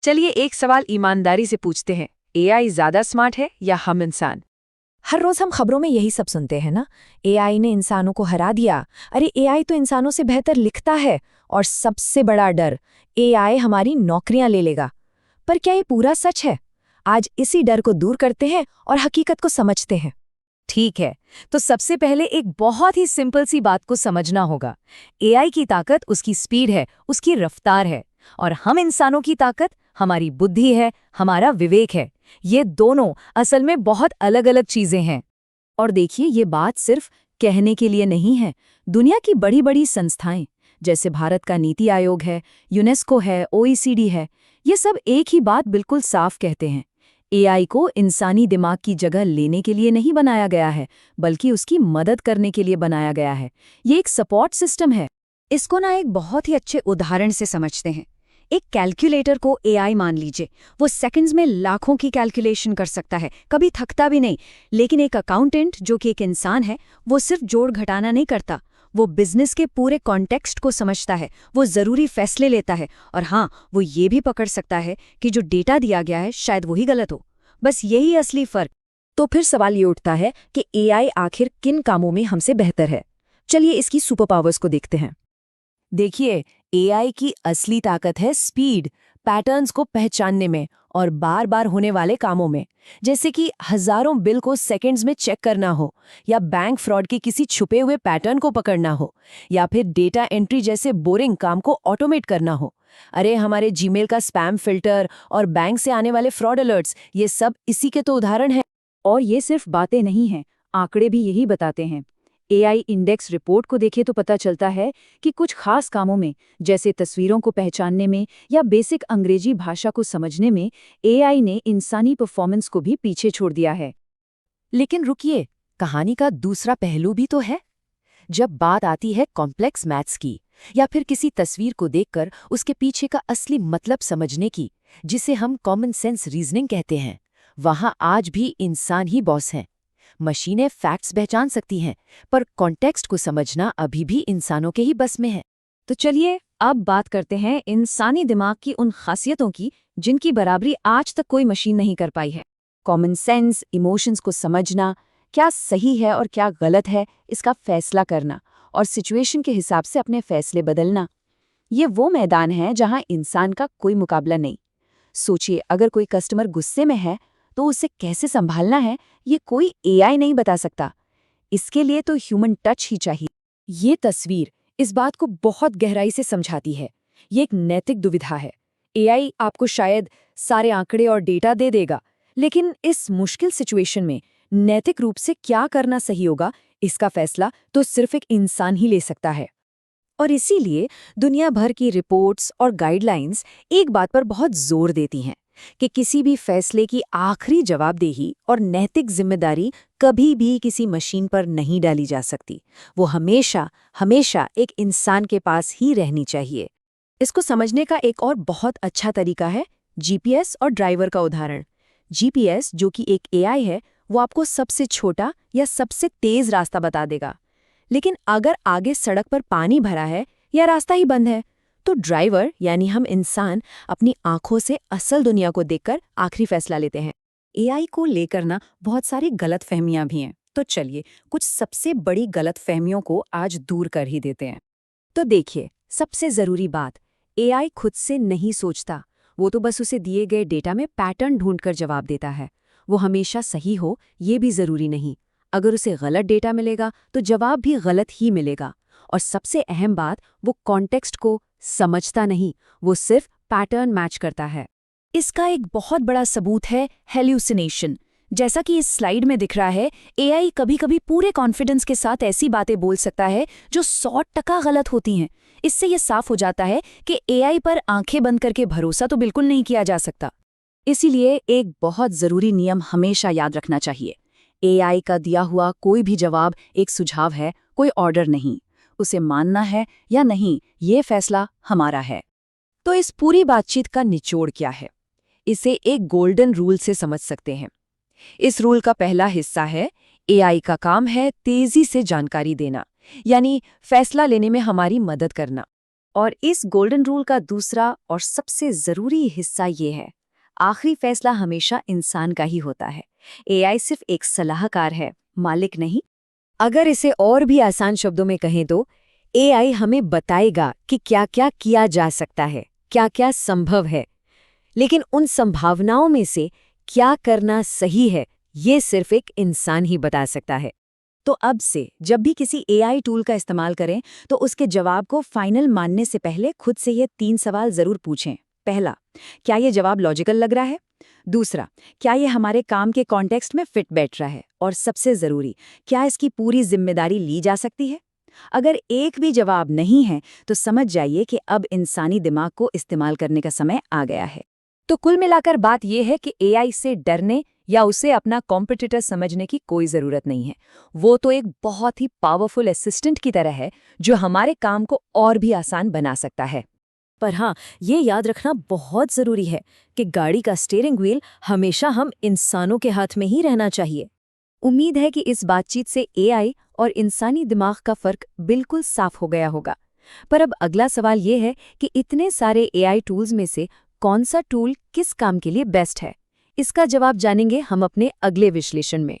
चलिए एक सवाल ईमानदारी से पूछते हैं, एआई ज्यादा स्मार्ट है या हम इंसान? हर रोज हम खबरों में यही सब सुनते हैं ना। एआई ने इंसानों को हरा दिया। अरे एआई तो इंसानों से बेहतर लिखता है। और सबसे बड़ा डर, एआई हमारी नौकरियां ले लेगा। पर क्या ये पूरा सच है? आज इसी डर को दूर करते हैं और हकीकत को समझते हैं। ठीक है, तो सबसे पहले एक बहुत ही सिंपल सी बात को समझना होगा। एआई की ताकत उसकी स्पीड है, उसकी रफ्तार है। और हम इंसानों की ताकत हमारी बुद्धि है, हमारा विवेक है। ये दोनों असल में बहुत अलग अलग चीजें हैं। और देखिए, ये बात सिर्फ कहने के लिए नहीं है। दुनिया की बड़ी बड़ी संस्थाएं, जैसे भारत का नीति आयोग है, यूनेस्को है, ओईसीडी है, ये सब एक ही बात बिल्कुल साफ कहते हैं। एआई को इंसानी दिमाग की जगह लेने के लिए नहीं बनाया गया है, बल्कि उसकी मदद करने के लिए बनाया गया है। ये एक सपोर्ट सिस्टम है। इसको ना एक बहुत ही अच्छे उदाहरण से समझते हैं। एक कैलकुलेटर को एआई मान लीजिए। वो सेकंड्स में लाखों की कैलकुलेशन कर सकता है, कभी थकता भी नहीं। लेकिन एक अकाउंटेंट, जो कि एक इंसान है, वो सिर्फ जोड़ घटाना नहीं करता। वो बिजनेस के पूरे कॉन्टेक्स्ट को समझता है, वो ज़रूरी फैसले लेता है। और हाँ, वो ये भी पकड़ सकता है कि जो डेटा दिया गया है शायद वही गलत हो। बस यही असली फ़र्क। तो फिर सवाल ये उठता है कि एआई आखिर किन कामों में हमसे बेहतर है? चलिए इसकी सुपर पावर्स को देखते हैं। देखिए, एआई की असली ताकत है स्पीड, पैटर्न्स को पहचानने में और बार बार होने वाले कामों में। जैसे कि हजारों बिल को सेकंड्स में चेक करना हो, या बैंक फ्रॉड के किसी छुपे हुए पैटर्न को पकड़ना हो, या फिर डेटा एंट्री जैसे बोरिंग काम को ऑटोमेट करना हो। अरे हमारे जीमेल का स्पैम फिल्टर और बैंक से आने वाले फ्रॉड अलर्ट्स, ये सब इसी के तो उदाहरण हैं। और ये सिर्फ बातें नहीं हैं, आंकड़े भी यही बताते हैं। एआई इंडेक्स रिपोर्ट को देखें तो पता चलता है कि कुछ खास कामों में, जैसे तस्वीरों को पहचानने में या बेसिक अंग्रेजी भाषा को समझने में, एआई ने इंसानी परफॉर्मेंस को भी पीछे छोड़ दिया है। लेकिन रुकिए, कहानी का दूसरा पहलू भी तो है। जब बात आती है कॉम्प्लेक्स मैथ्स की, या फिर किसी तस्वीर को देखकर उसके पीछे का असली मतलब समझने की, जिसे हम कॉमन सेंस रीजनिंग कहते हैं, वहां आज भी इंसान ही बॉस हैं। मशीनें फैक्ट्स पहचान सकती हैं, पर कॉन्टेक्स्ट को समझना अभी भी इंसानों के ही बस में है। तो चलिए अब बात करते हैं इंसानी दिमाग की उन खासियतों की जिनकी बराबरी आज तक कोई मशीन नहीं कर पाई है। कॉमन सेंस, इमोशंस को समझना, क्या सही है और क्या गलत है इसका फैसला करना, और सिचुएशन के हिसाब से अपने फैसले बदलना। ये वो मैदान है जहां इंसान का कोई मुकाबला नहीं। सोचिए, अगर कोई कस्टमर गुस्से में है तो उसे कैसे संभालना है, ये कोई एआई नहीं बता सकता। इसके लिए तो ह्यूमन टच ही चाहिए। ये तस्वीर इस बात को बहुत गहराई से समझाती है। ये एक नैतिक दुविधा है। एआई आपको शायद सारे आंकड़े और डेटा दे देगा, लेकिन इस मुश्किल सिचुएशन में नैतिक रूप से क्या करना सही होगा, इसका फैसला तो सिर्फ एक इंसान ही ले सकता है। और इसीलिए दुनिया भर की रिपोर्ट्स और गाइडलाइंस एक बात पर बहुत जोर देती हैं कि किसी भी फैसले की आखिरी जवाबदेही और नैतिक जिम्मेदारी कभी भी किसी मशीन पर नहीं डाली जा सकती। वो हमेशा हमेशा एक इंसान के पास ही रहनी चाहिए। इसको समझने का एक और बहुत अच्छा तरीका है जीपीएस और ड्राइवर का उदाहरण। जीपीएस, जो कि एक एआई है, वो आपको सबसे छोटा या सबसे तेज रास्ता बता देगा। लेकिन अगर आगे सड़क पर पानी भरा है या रास्ता ही बंद है, तो ड्राइवर यानी हम इंसान अपनी आंखों से असल दुनिया को देखकर आखिरी फैसला लेते हैं। एआई को लेकर ना बहुत सारी गलतफहमियां भी हैं। तो चलिए कुछ सबसे बड़ी गलतफहमियों को आज दूर कर ही देते हैं। तो देखिए, सबसे जरूरी बात, एआई खुद से नहीं सोचता। वो तो बस उसे दिए गए डेटा में पैटर्न ढूंढकर जवाब देता है। वो हमेशा सही हो ये भी जरूरी नहीं। अगर उसे गलत डेटा मिलेगा तो जवाब भी गलत ही मिलेगा। और सबसे अहम बात, वो कॉन्टेक्स्ट को समझता नहीं, वो सिर्फ पैटर्न मैच करता है। इसका एक बहुत बड़ा सबूत है हेल्यूसिनेशन। जैसा कि इस स्लाइड में दिख रहा है, एआई कभी-कभी पूरे कॉन्फिडेंस के साथ ऐसी बातें बोल सकता है जो 100% गलत होती हैं। इससे ये साफ हो जाता है कि एआई पर आंखें बंद करके भरोसा तो बिल्कुल नहीं किया जा सकता। इसीलिए एक बहुत जरूरी नियम हमेशा याद रखना चाहिए। एआई का दिया हुआ कोई भी जवाब एक सुझाव है, कोई ऑर्डर नहीं। उसे मानना है या नहीं, ये फैसला हमारा है। तो इस पूरी बातचीत का निचोड़ क्या है? इसे एक गोल्डन रूल से समझ सकते हैं। इस रूल का पहला हिस्सा है, एआई का काम है तेजी से जानकारी देना, यानी फैसला लेने में हमारी मदद करना। और इस गोल्डन रूल का दूसरा और सबसे ज़रूरी हिस्सा ये है, आखिरी फैसला हमेशा इंसान का ही होता है। एआई सिर्फ एक सलाहकार है, मालिक नहीं। अगर इसे और भी आसान शब्दों में कहें तो एआई हमें बताएगा कि क्या-क्या किया जा सकता है, क्या-क्या संभव है, लेकिन उन संभावनाओं में से क्या करना सही है, ये सिर्फ एक इंसान ही बता सकता है। तो अब से जब भी किसी एआई टूल का इस्तेमाल करें तो उसके जवाब को फाइनल मानने से पहले खुद से ये 3 सवाल जरूर पूछें। पहला, क्या ये जवाब लॉजिकल लग रहा है? दूसरा, क्या ये हमारे काम के कॉन्टेक्स्ट में फिट बैठ रहा है? और सबसे ज़रूरी, क्या इसकी पूरी जिम्मेदारी ली जा सकती है? अगर एक भी जवाब नहीं है तो समझ जाइए कि अब इंसानी दिमाग को इस्तेमाल करने का समय आ गया है। तो कुल मिलाकर बात यह है कि एआई से डरने या उसे अपना कॉम्पिटिटर समझने की कोई ज़रूरत नहीं है। वो तो एक बहुत ही पावरफुल असिस्टेंट की तरह है जो हमारे काम को और भी आसान बना सकता है। पर हाँ, ये याद रखना बहुत ज़रूरी है कि गाड़ी का स्टीयरिंग व्हील हमेशा हम इंसानों के हाथ में ही रहना चाहिए। उम्मीद है कि इस बातचीत से एआई और इंसानी दिमाग का फ़र्क बिल्कुल साफ हो गया होगा। पर अब अगला सवाल ये है कि इतने सारे एआई टूल्स में से कौन सा टूल किस काम के लिए बेस्ट है? इसका जवाब जानेंगे हम अपने अगले विश्लेषण में।